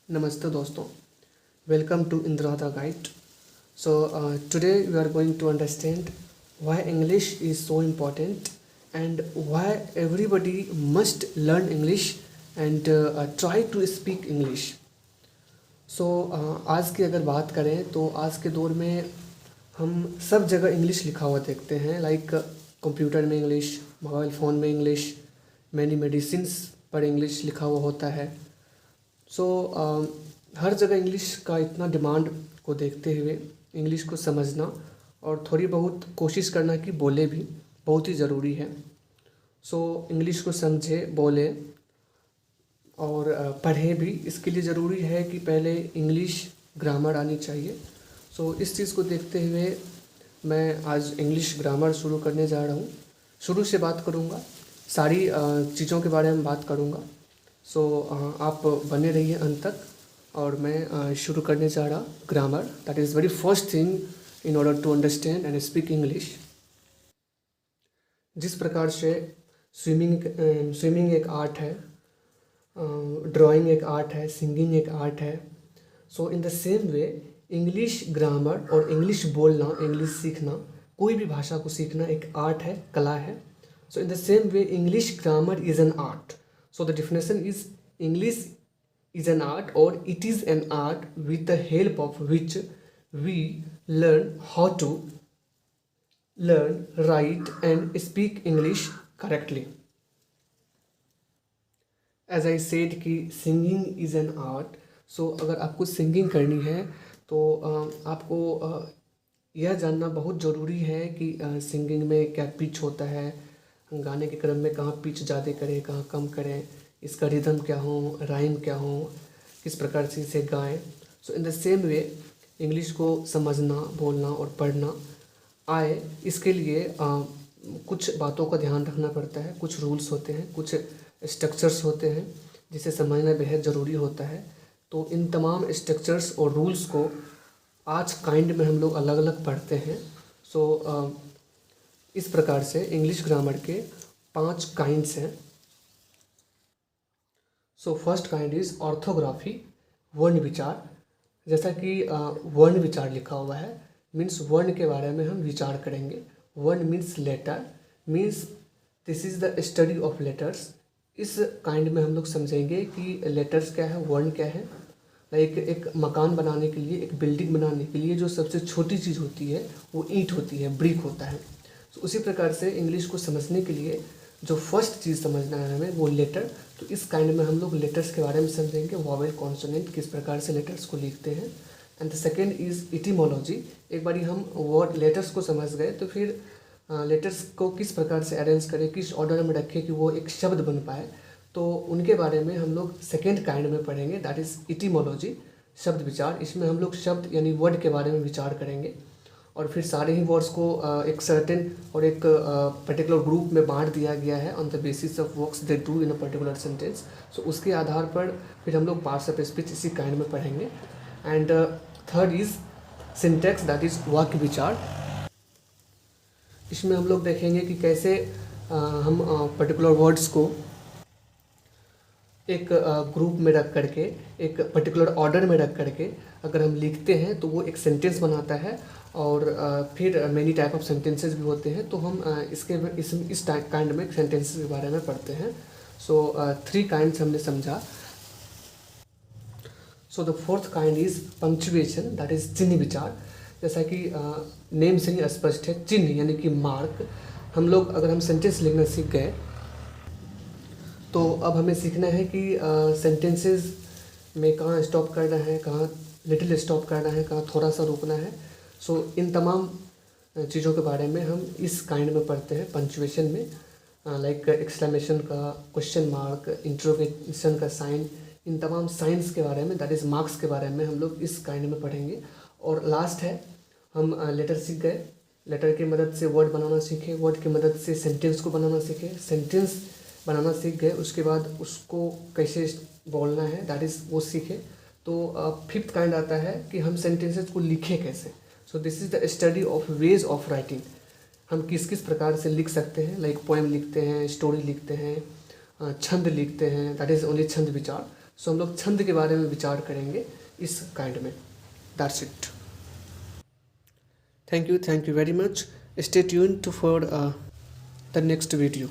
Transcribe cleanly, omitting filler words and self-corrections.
Namaste dosto. Welcome to Indrada Guide. Today we are going to understand why English is so important and why everybody must learn English and try to speak English. आज की अगर बात करें तो आज के दौर में हम सब जगह इंग्लिश लिखा हुआ देखते हैं, लाइक कंप्यूटर में इंग्लिश, मोबाइल फ़ोन में इंग्लिश, मैनी मेडिसिन्स पर इंग्लिश लिखा हुआ होता है। हर जगह इंग्लिश का इतना डिमांड को देखते हुए इंग्लिश को समझना और थोड़ी बहुत कोशिश करना कि बोले भी बहुत ही ज़रूरी है। इंग्लिश को समझे, बोले और पढ़ें भी। इसके लिए ज़रूरी है कि पहले इंग्लिश ग्रामर आनी चाहिए। इस चीज़ को देखते हुए मैं आज इंग्लिश ग्रामर शुरू करने जा रहा हूँ। शुरू से बात करूँगा, सारी चीज़ों के बारे में बात करूँगा। आप बने रहिए अंत तक और मैं शुरू करने जा रहा grammar. That is very first thing in order to understand and speak English. जिस प्रकार से स्विमिंग एक आर्ट है, ड्राइंग एक आर्ट है, सिंगिंग एक आर्ट है। In the same way English grammar और इंग्लिश बोलना, इंग्लिश सीखना, कोई भी भाषा को सीखना एक आर्ट है, कला है। In the same way English grammar is an art. The definition is English is an art, or it is an art with the help of which we learn how to learn, write and speak English correctly. As I said कि singing is an art. अगर आपको singing करनी है तो आपको यह जानना बहुत ज़रूरी है कि सिंगिंग में क्या पिच होता है, गाने के क्रम में कहाँ पिच ज़्यादा करें, कहाँ कम करें, इसका रिदम क्या हो, राइम क्या हो, किस प्रकार से इसे गाएं। In the same way English को समझना, बोलना और पढ़ना आए, इसके लिए कुछ बातों का ध्यान रखना पड़ता है। कुछ रूल्स होते हैं, कुछ स्ट्रक्चर्स होते हैं जिसे समझना बेहद ज़रूरी होता है। इन तमाम स्ट्रक्चर्स और रूल्स को आज काइंड में हम लोग अलग अलग पढ़ते हैं। इस प्रकार से इंग्लिश ग्रामर के 5 काइंड्स हैं। फर्स्ट काइंड इज़ ऑर्थोग्राफी, वर्ण विचार। जैसा कि वर्ण विचार लिखा हुआ है, मीन्स वर्ण के बारे में हम विचार करेंगे। वर्ण means letter, means this is the study of letters. इस काइंड में हम लोग समझेंगे कि लेटर्स क्या है, वर्ण क्या है। लाइक एक मकान बनाने के लिए, एक बिल्डिंग बनाने के लिए जो सबसे छोटी चीज़ होती है वो ईंट होती है, ब्रिक होता है। उसी प्रकार से इंग्लिश को समझने के लिए जो फर्स्ट चीज़ समझना है हमें वो लेटर। इस काइंड में हम लोग लेटर्स के बारे में समझेंगे, वॉवेल, कॉन्सोनेंट, किस प्रकार से लेटर्स को लिखते हैं। And the second is इटीमोलॉजी। एक बार हम वर्ड लेटर्स को समझ गए तो फिर लेटर्स को किस प्रकार से अरेंज करें, किस ऑर्डर में रखें कि वो एक शब्द बन पाए, तो उनके बारे में हम लोग सेकेंड काइंड में पढ़ेंगे। दैट इज़ इटीमोलॉजी, शब्द विचार। इसमें हम लोग शब्द यानी वर्ड के बारे में विचार करेंगे और फिर सारे ही वर्ड्स को एक सर्टेन और एक पर्टिकुलर ग्रुप में बांट दिया गया है on the basis of works they do in a particular sentence. उसके आधार पर फिर हम लोग पार्ट्स ऑफ स्पीच इसी काइंड में पढ़ेंगे। And third is syntax, that is वाक्य विचार। इसमें हम लोग देखेंगे कि कैसे हम पर्टिकुलर वर्ड्स को एक ग्रुप में रख करके, एक पर्टिकुलर ऑर्डर में रख करके अगर हम लिखते हैं तो वो एक सेंटेंस बनाता है। और फिर मेनी टाइप ऑफ सेंटेंसेस भी होते हैं, तो हम इस काइंड में सेंटेंसेस के बारे में पढ़ते हैं। 3 काइंड्स हमने समझा। The fourth kind is punctuation, that is चिन्ह विचार। जैसा कि नेम से ही स्पष्ट है, चिन्ह यानी कि मार्क। हम लोग अगर हम सेंटेंस लिखना सीख गए तो अब हमें सीखना है कि सेंटेंसेस में कहाँ स्टॉप करना है, कहाँ लिटिल स्टॉप करना है, कहाँ थोड़ा सा रुकना है। इन तमाम चीज़ों के बारे में हम इस काइंड में पढ़ते हैं पंक्चुएशन में। लाइक एक्सक्लेमेशन का, क्वेश्चन मार्क, इंट्रोगेशन का साइन, इन तमाम साइंस के बारे में, दैट इज़ मार्क्स के बारे में हम लोग इस काइंड में पढ़ेंगे। और लास्ट है, हम लेटर सीख गए, लेटर की मदद से वर्ड बनाना सीखे, वर्ड की मदद से सेंटेंस को बनाना सीखे, सेंटेंस बनाना सीख गए, उसके बाद उसको कैसे बोलना है, दैट इज़ वो सीखे। फिफ्थ काइंड आता है कि हम सेंटेंसेस को लिखें कैसे। This is the study of ways of writing. हम किस किस प्रकार से लिख सकते हैं, लाइक पोएम लिखते हैं, स्टोरी लिखते हैं, छंद लिखते हैं, दैट इज़ ओनली छंद विचार। सो हम लोग छंद के बारे में विचार करेंगे इस काइंड में। That's it. Thank you very much. Stay tuned for the next video.